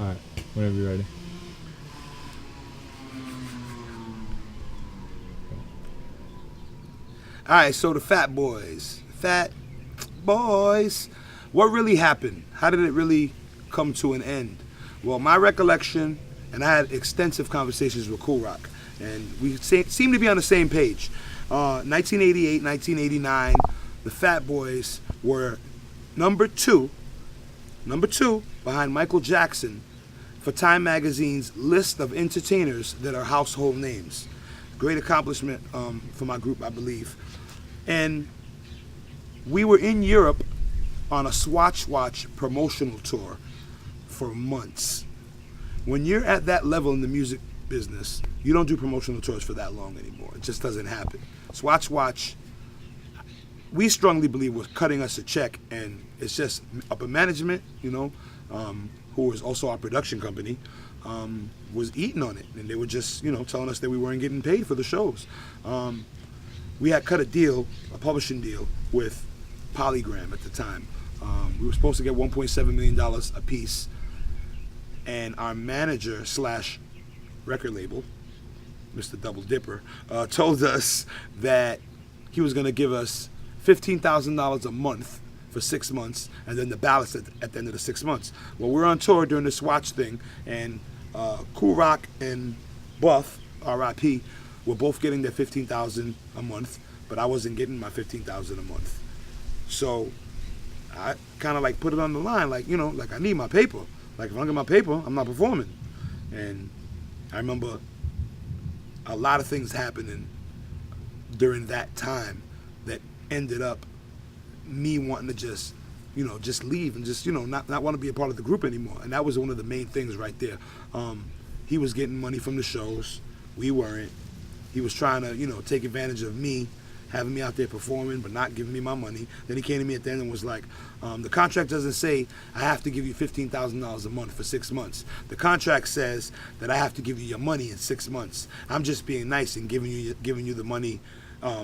All right, whenever you're ready. All right, so the Fat Boys. Fat Boys. What really happened? How did it really come to an end? Well, my recollection, and I had extensive conversations with Cool Rock, and we seem to be on the same page. 1988, 1989, the Fat Boys were number two behind Michael Jackson for Time Magazine's list of entertainers that are household names. Great accomplishment for my group, I believe. And we were in Europe on a Swatch Watch promotional tour for months. When you're at that level in the music business, you don't do promotional tours for that long anymore. It just doesn't happen. Swatch Watch, we strongly believe, was cutting us a check, and it's just upper management, who was also our production company, was eating on it, and they were just, telling us that we weren't getting paid for the shows. We had cut a publishing deal with Polygram at the time. We were supposed to get $1.7 million a piece, and our manager slash record label, Mr. Double Dipper, told us that he was going to give us $15,000 a month for 6 months, and then the balance at the end of the 6 months. Well, we're on tour during this Swatch thing, and Cool Rock and Buff, R.I.P., were both getting their $15,000 a month, but I wasn't getting my $15,000 a month. So I kind of put it on the line, I need my paper. If I don't get my paper, I'm not performing. And I remember a lot of things happening during that time that ended up me wanting to just leave and just, not want to be a part of the group anymore. And that was one of the main things right there. He was getting money from the shows. We weren't. He was trying to, take advantage of me, having me out there performing, but not giving me my money. Then he came to me at the end and was like, the contract doesn't say I have to give you $15,000 a month for 6 months. The contract says that I have to give you your money in 6 months. I'm just being nice and giving you the money,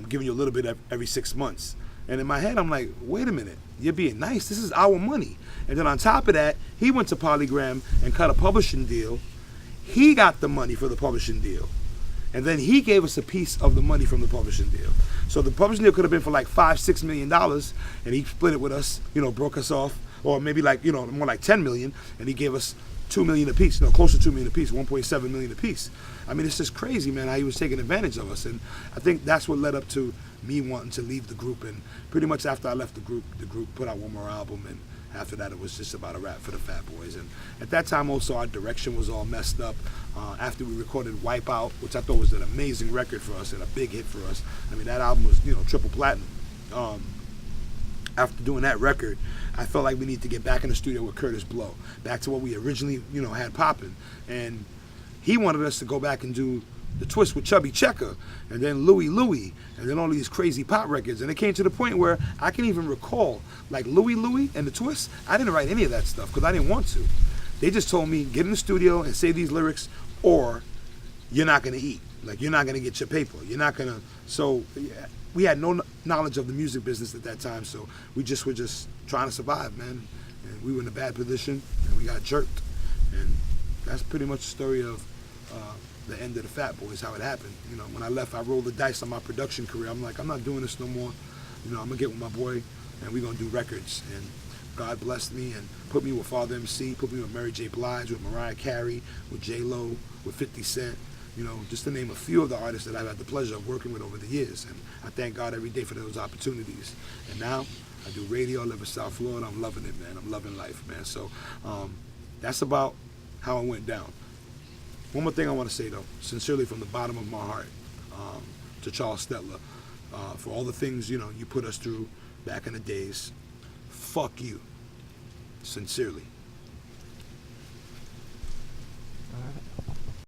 giving you a little bit every 6 months. And in my head, I'm like, wait a minute, you're being nice. This is our money. And then on top of that, he went to Polygram and cut a publishing deal. He got the money for the publishing deal. And then he gave us a piece of the money from the publishing deal. So the publishing deal could have been for $5-6 million, and he split it with us, broke us off, or maybe more like $10 million, and he gave us $2 million a piece, close to $2 million a piece, $1.7 million a piece. I mean, it's just crazy, man, how he was taking advantage of us. And I think that's what led up to me wanting to leave the group. And pretty much after I left the group put out one more album, and after that it was just about a wrap for the Fat Boys. And at that time also our direction was all messed up. After we recorded Wipeout, which I thought was an amazing record for us and a big hit for us. I mean, that album was, triple platinum. After doing that record, I felt like we need to get back in the studio with Curtis Blow, back to what we originally, had popping. And he wanted us to go back and do The Twist with Chubby Checker, and then Louie Louie, and then all these crazy pop records. And it came to the point where I can even recall, Louie Louie and The Twist, I didn't write any of that stuff because I didn't want to. They just told me, get in the studio and say these lyrics, or you're not going to eat. You're not going to get your paper. You're not going to. So yeah, we had no knowledge of the music business at that time, so we were just trying to survive, man. And we were in a bad position, and we got jerked. And that's pretty much the story of the end of the Fat Boys, how it happened. When I left, I rolled the dice on my production career. I'm like, I'm not doing this no more. I'm going to get with my boy, and we're going to do records. And God blessed me and put me with Father MC, put me with Mary J. Blige, with Mariah Carey, with J-Lo, with 50 Cent, just to name a few of the artists that I've had the pleasure of working with over the years. And I thank God every day for those opportunities. And now I do radio, I live in South Florida. I'm loving it, man. I'm loving life, man. So that's about how it went down. One more thing I want to say, though, sincerely from the bottom of my heart, to Charles Stetler, for all the things, you put us through back in the days. Fuck you. Sincerely. All right.